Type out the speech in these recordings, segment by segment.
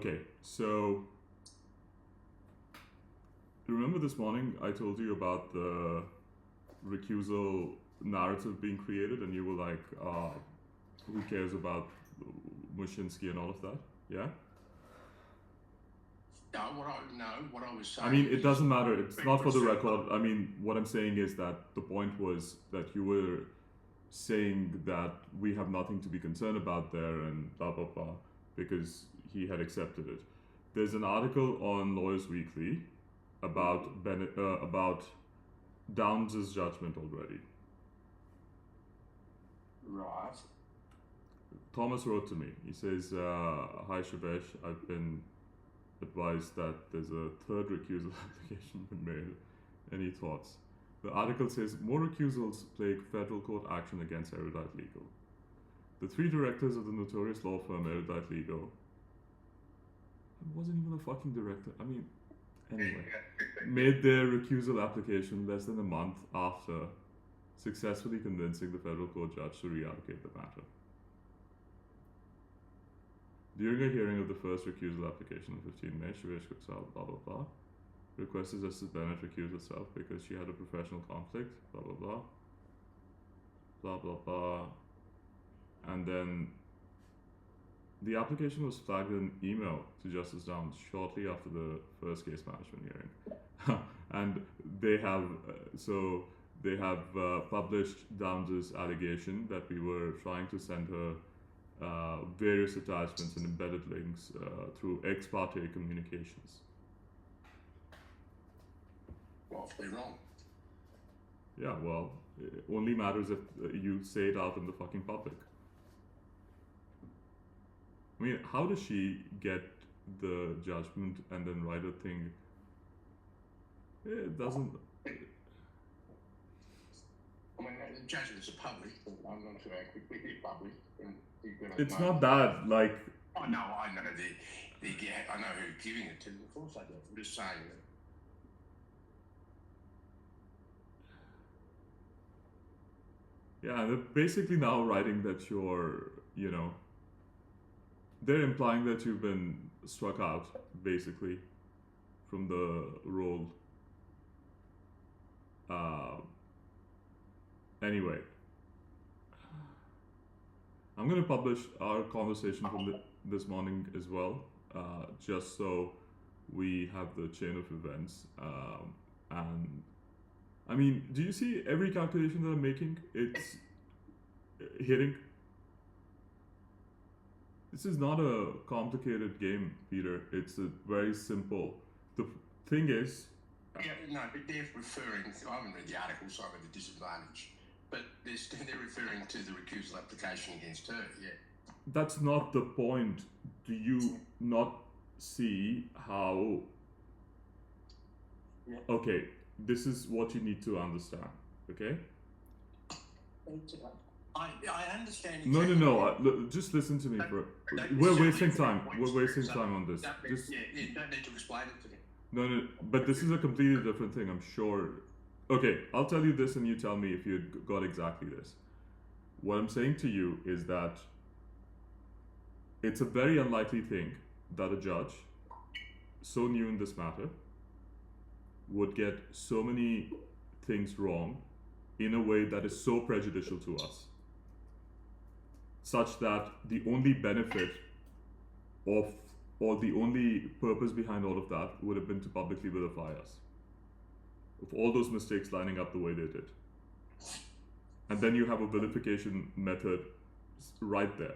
Okay, so remember this morning I told you about the recusal narrative being created, and you were like, who cares about Mushinsky and all of that? Yeah? No, what I was saying. I mean, it doesn't matter. It's not for the record. I mean, what I'm saying is that the point was that you were saying that we have nothing to be concerned about there and blah, blah, blah, because he had accepted it. There's an article on Lawyers Weekly about about Downs' judgment already. Right. Thomas wrote to me. He says, hi Shivesh, I've been advised that there's a third recusal application been made. Any thoughts? The article says, more recusals plague federal court action against Erudite Legal. The three directors of the notorious law firm Erudite Legal, I wasn't even a fucking director, I mean, anyway, made their recusal application less than a month after successfully convincing the federal court judge to reallocate the matter. During a hearing of the first recusal application on 15 May, Shivesh, Kuksal, blah blah blah, requested Justice Bennett recuse herself because she had a professional conflict, blah blah blah, blah blah blah, and then the application was flagged in an email to Justice Downs shortly after the first case management hearing, and they have published Downs' allegation that we were trying to send her various attachments and embedded links through ex parte communications. Well, if they're wrong. Yeah, well, it only matters if you say it out in the fucking public. I mean, how does she get the judgment and then write a thing? It doesn't. I mean, the judgments are published, but I'm not sure how quickly they're published. It's not that, like. I know I know who's giving it to them. Of course I do. I'm just saying that. Yeah, they're basically now writing that you're, they're implying that you've been struck out, basically, from the role. Anyway, I'm going to publish our conversation from this morning as well, just so we have the chain of events. And I mean, do you see every calculation that I'm making? It's hitting. This is not a complicated game, Peter. It's a very simple. The thing is. Yeah, no, but they're referring. I haven't read the article, so I'm at a disadvantage. But they're referring to the recusal application against her. Yeah. That's not the point. Do you not see how? Yeah. Okay, this is what you need to understand. Okay. I understand. Exactly. No. Just listen to me We're wasting time. We're wasting time on this. You don't need to explain it to me. No, but this is a completely different thing, I'm sure. Okay, I'll tell you this and you tell me if you got exactly this. What I'm saying to you is that it's a very unlikely thing that a judge, so new in this matter, would get so many things wrong in a way that is so prejudicial to us, such that the only benefit of, or the only purpose behind all of that would have been to publicly vilify us, of all those mistakes lining up the way they did. And then you have a vilification method right there.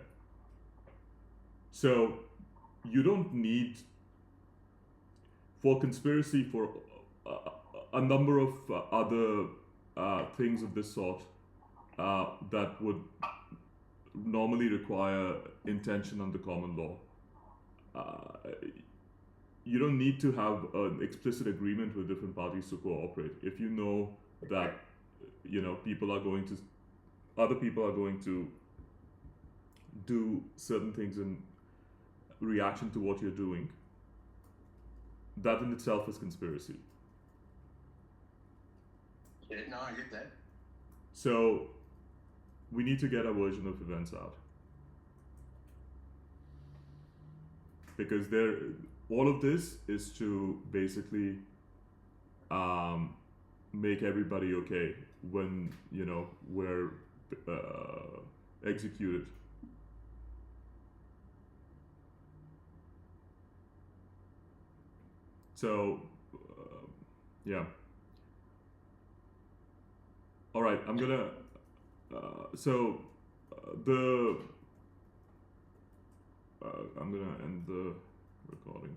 So you don't need, for conspiracy, for a number of other things of this sort that would normally require intention under common law. You don't need to have an explicit agreement with different parties to cooperate. If you know that other people are going to do certain things in reaction to what you're doing, that in itself is conspiracy. Yeah, no, I get that. So we need to get our version of events out. because all of this is to basically make everybody okay when we're executed. So yeah. All right, I'm gonna I'm gonna end the recording.